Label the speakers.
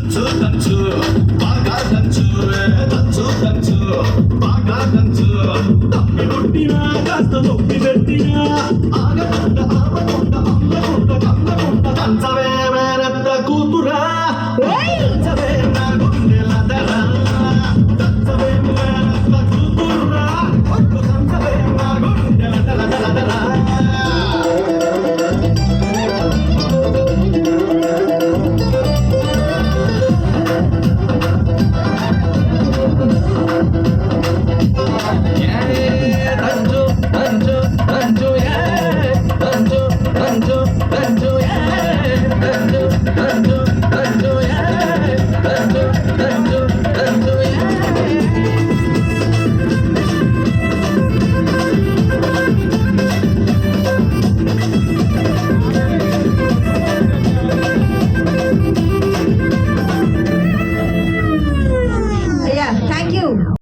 Speaker 1: దంచు దంచు బాగా దంచు దంచు దంచు బాగా దంచు తమ్మి కొట్టినా కాస్త నొప్పి పెట్టినా ఆగకుండా ఆపకుండా అమ్మకుండా కమ్మకుండా దంచవే మేనత్త కూతురా దంచవే